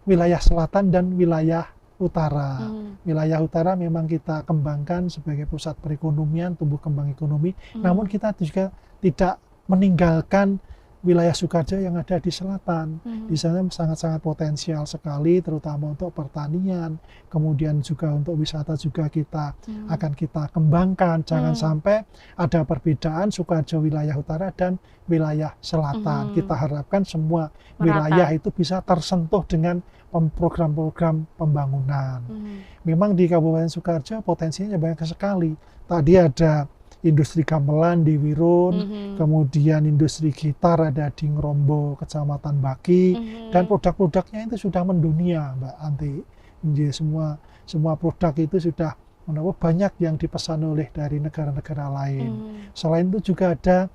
Speaker 2: wilayah selatan dan wilayah utara. Wilayah utara memang kita kembangkan sebagai pusat perekonomian, tumbuh kembang ekonomi. Namun kita juga tidak meninggalkan wilayah Sukoharjo yang ada di selatan. Di sana sangat-sangat potensial sekali, terutama untuk pertanian, kemudian juga untuk wisata juga kita akan kita kembangkan. Jangan sampai ada perbedaan Sukoharjo wilayah utara dan wilayah selatan. Kita harapkan semua wilayah itu bisa tersentuh dengan program-program pembangunan. Memang di Kabupaten Sukoharjo potensinya banyak sekali. Tadi ada industri gamelan di Wirun, kemudian industri gitar ada di Ngerombo, Kecamatan Baki, dan produk-produknya itu sudah mendunia, Mbak Anti. Jadi semua produk itu sudah banyak yang dipesan oleh dari negara-negara lain. Selain itu juga ada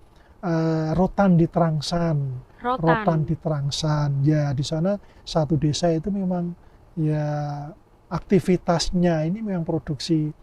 Speaker 2: rotan di Trangsan. Rotan di Trangsan. Ya, di sana satu desa itu memang ya aktivitasnya ini memang produksi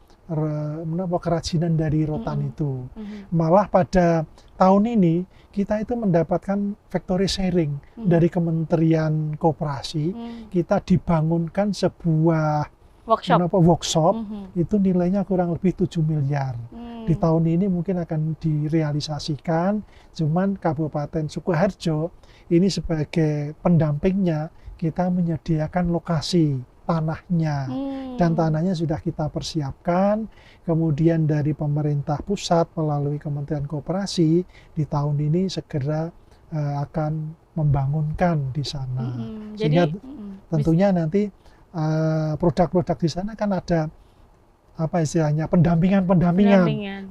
Speaker 2: kerajinan dari rotan
Speaker 1: Mhm.
Speaker 2: itu.
Speaker 1: Mhm.
Speaker 2: Malah pada tahun ini kita itu mendapatkan factory sharing
Speaker 1: Mhm.
Speaker 2: dari Kementerian Koperasi. Kita dibangunkan sebuah
Speaker 1: Workshop.
Speaker 2: workshop,
Speaker 1: Mhm.
Speaker 2: itu nilainya kurang lebih 7 miliar. Di tahun ini mungkin akan direalisasikan, cuman Kabupaten Sukoharjo ini sebagai pendampingnya, kita menyediakan lokasi tanahnya, dan tanahnya sudah kita persiapkan. Kemudian dari pemerintah pusat melalui Kementerian Koperasi di tahun ini segera akan membangunkan di sana. Sehingga tentunya nanti produk-produk di sana kan ada apa istilahnya pendampingan,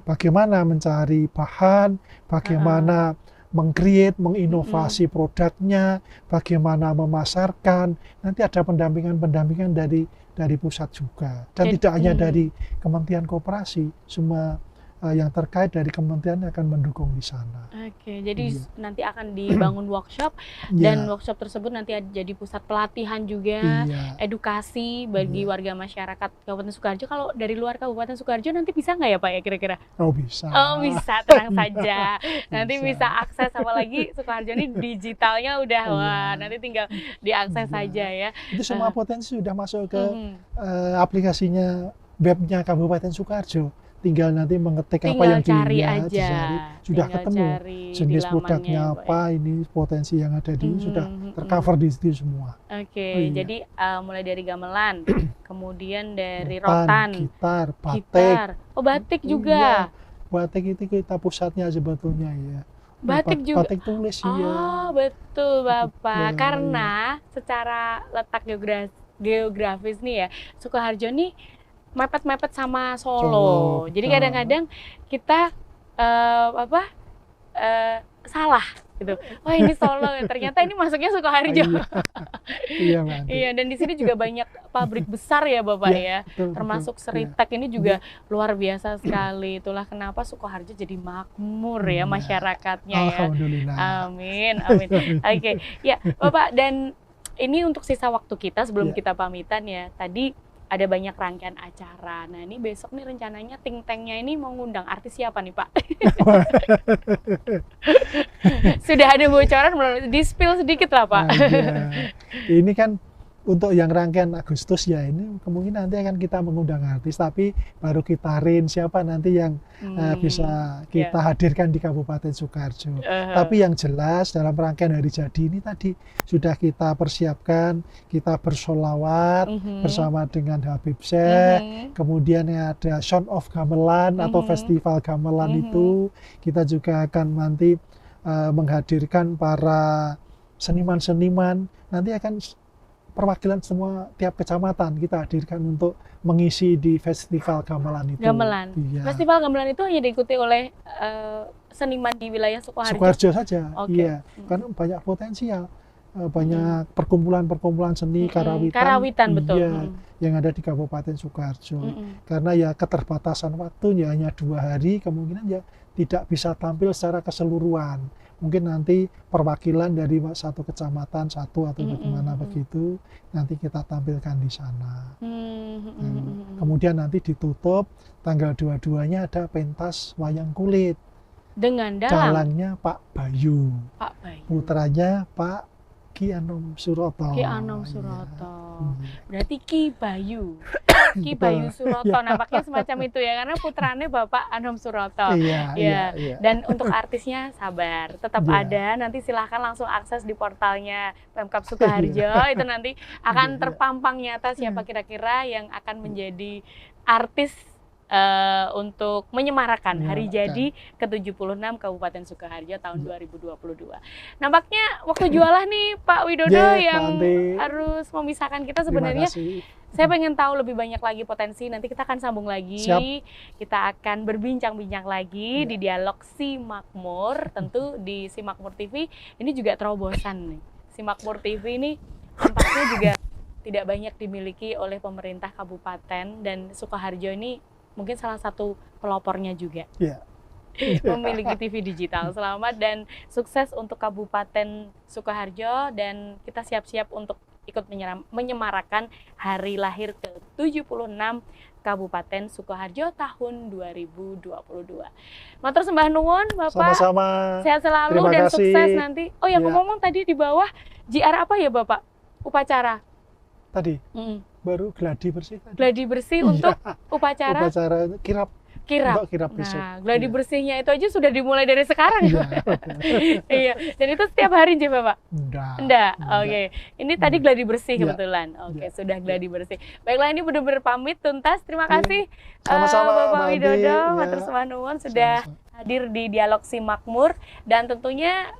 Speaker 2: bagaimana mencari bahan, bagaimana meng-create, menginovasi produknya, bagaimana memasarkan. Nanti ada pendampingan dari pusat juga, dan tidak hanya dari Kementerian Koperasi, semua yang terkait dari kementerian akan mendukung di sana.
Speaker 1: Oke, jadi nanti akan dibangun workshop, dan workshop tersebut nanti jadi pusat pelatihan juga, edukasi bagi warga masyarakat Kabupaten Sukoharjo. Kalau dari luar Kabupaten Sukoharjo nanti bisa nggak ya Pak ya kira-kira?
Speaker 2: Oh bisa.
Speaker 1: Oh bisa, tenang saja. Nanti bisa akses, apalagi Sukoharjo ini digitalnya udah wah, nanti tinggal diakses saja ya.
Speaker 2: Itu semua potensi sudah masuk ke aplikasinya webnya Kabupaten Sukoharjo. Tinggal nanti mengetik apa yang
Speaker 1: cari
Speaker 2: dilihat,
Speaker 1: aja.
Speaker 2: Sudah ketemu jenis produknya apa, ini potensi yang ada di sudah tercover di situ semua.
Speaker 1: Oke, jadi mulai dari gamelan, kemudian dari
Speaker 2: rotan, gitar, batik.
Speaker 1: Oh batik juga.
Speaker 2: Batik itu kita pusatnya sebetulnya ya.
Speaker 1: Batik juga.
Speaker 2: Batik tulis
Speaker 1: Oh betul Bapak, karena secara letak geografis nih ya, Sukoharjo nih mepet-mepet sama Solo. Jadi kadang-kadang kita salah gitu. Oh ini Solo, ternyata ini masuknya Sukoharjo. Iya, dan di sini juga banyak pabrik besar ya Bapak ya. Termasuk Seritek ini juga luar biasa sekali. Itulah kenapa Sukoharjo jadi makmur ya masyarakatnya ya.
Speaker 2: Alhamdulillah.
Speaker 1: Amin. Oke, ya Bapak, dan ini untuk sisa waktu kita sebelum kita pamitan ya. Tadi ada banyak rangkaian acara. Nah ini besok nih rencananya Think Tank-nya ini mau ngundang artis siapa nih Pak? Sudah ada bocoran belum? Di-spill sedikit lah Pak.
Speaker 2: Ini kan untuk yang rangkaian Agustus ya, ini kemungkinan nanti akan kita mengundang artis, tapi baru kita siapa nanti yang bisa kita hadirkan di Kabupaten Sukoharjo. Tapi yang jelas dalam rangkaian hari jadi ini tadi sudah kita persiapkan, kita bersolawat bersama dengan Habib Syekh, kemudian ada Sound of Gamelan atau Festival Gamelan itu, kita juga akan nanti menghadirkan para seniman-seniman, nanti akan perwakilan semua tiap kecamatan kita hadirkan untuk mengisi di Festival Gamelan itu.
Speaker 1: Gamelan. Festival Gamelan itu hanya diikuti oleh seniman di wilayah Sukoharjo?
Speaker 2: Sukoharjo saja, iya. Karena banyak potensial, banyak perkumpulan-perkumpulan seni karawitan
Speaker 1: betul.
Speaker 2: Yang ada di Kabupaten Sukoharjo. Karena ya keterbatasan waktunya hanya 2 hari, kemungkinan ya tidak bisa tampil secara keseluruhan. Mungkin nanti perwakilan dari satu kecamatan atau bagaimana begitu, nanti kita tampilkan di sana. Kemudian nanti ditutup tanggal 22-nya ada pentas wayang kulit.
Speaker 1: Dengan
Speaker 2: dalangnya Pak Bayu. Putranya Pak Ki Anom Suroto.
Speaker 1: Ki Anom Suroto. Berarti Ki Bayu. Ki Bayu Suroto, nampaknya semacam itu ya, karena putranya Bapak Anom Suroto. Iya. Dan untuk artisnya sabar, tetap ada. Nanti silahkan langsung akses di portalnya Pemkab Sukoharjo. Itu nanti akan terpampang nyata siapa kira-kira yang akan menjadi artis untuk menyemarakan hari jadi ke-76 Kabupaten Sukoharjo tahun 2022. Nampaknya waktu jualah nih Pak Widodo yang harus memisahkan kita sebenarnya. Saya pengen tahu lebih banyak lagi potensi, nanti kita akan sambung lagi. Kita akan berbincang-bincang lagi di dialog Si Makmur, tentu di Si Makmur TV. Ini juga terobosan nih. Si Makmur TV ini tampaknya juga tidak banyak dimiliki oleh pemerintah kabupaten, dan Sukoharjo ini mungkin salah satu pelopornya juga. Memiliki TV digital. Selamat dan sukses untuk Kabupaten Sukoharjo, dan kita siap-siap untuk ikut menyemarakan hari lahir ke-76 Kabupaten Sukoharjo tahun 2022. Matur sembah nuwun Bapak.
Speaker 2: Sama-sama.
Speaker 1: Sehat selalu
Speaker 2: Terima
Speaker 1: dan
Speaker 2: kasih.
Speaker 1: sukses nanti. Oh ya,
Speaker 2: Ya.
Speaker 1: ngomong tadi di bawah JR apa ya Bapak? Upacara.
Speaker 2: Tadi baru gladi bersih.
Speaker 1: Gladi bersih
Speaker 2: Iya.
Speaker 1: untuk upacara
Speaker 2: Upacara kirap.
Speaker 1: kirap.
Speaker 2: Untuk kirap besok.
Speaker 1: Nah, gladi
Speaker 2: Iya.
Speaker 1: bersihnya itu aja sudah dimulai dari sekarang.
Speaker 2: Iya.
Speaker 1: Iya. Dan itu setiap hari aja Bapak? Enggak.
Speaker 2: Enggak.
Speaker 1: Oke. Ini tadi gladi bersih
Speaker 2: Iya.
Speaker 1: kebetulan. Oke,
Speaker 2: Iya.
Speaker 1: sudah gladi bersih. Baiklah, ini benar-benar pamit tuntas. Terima
Speaker 2: Iya.
Speaker 1: kasih
Speaker 2: Sama-sama,
Speaker 1: Bapak
Speaker 2: Mbak Adi.
Speaker 1: Widodo,
Speaker 2: Iya.
Speaker 1: matur sembah nuwun sudah
Speaker 2: Sama-sama.
Speaker 1: hadir di Dialog Si Makmur, dan tentunya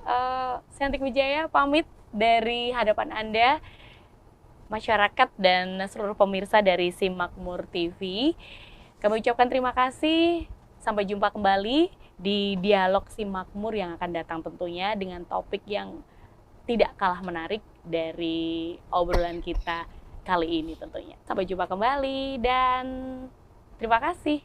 Speaker 1: Siantik Wijaya pamit dari hadapan Anda, masyarakat dan seluruh pemirsa dari Si Makmur TV. Kami ucapkan terima kasih. Sampai jumpa kembali di Dialog Si Makmur yang akan datang tentunya dengan topik yang tidak kalah menarik dari obrolan kita kali ini tentunya. Sampai jumpa kembali dan terima kasih.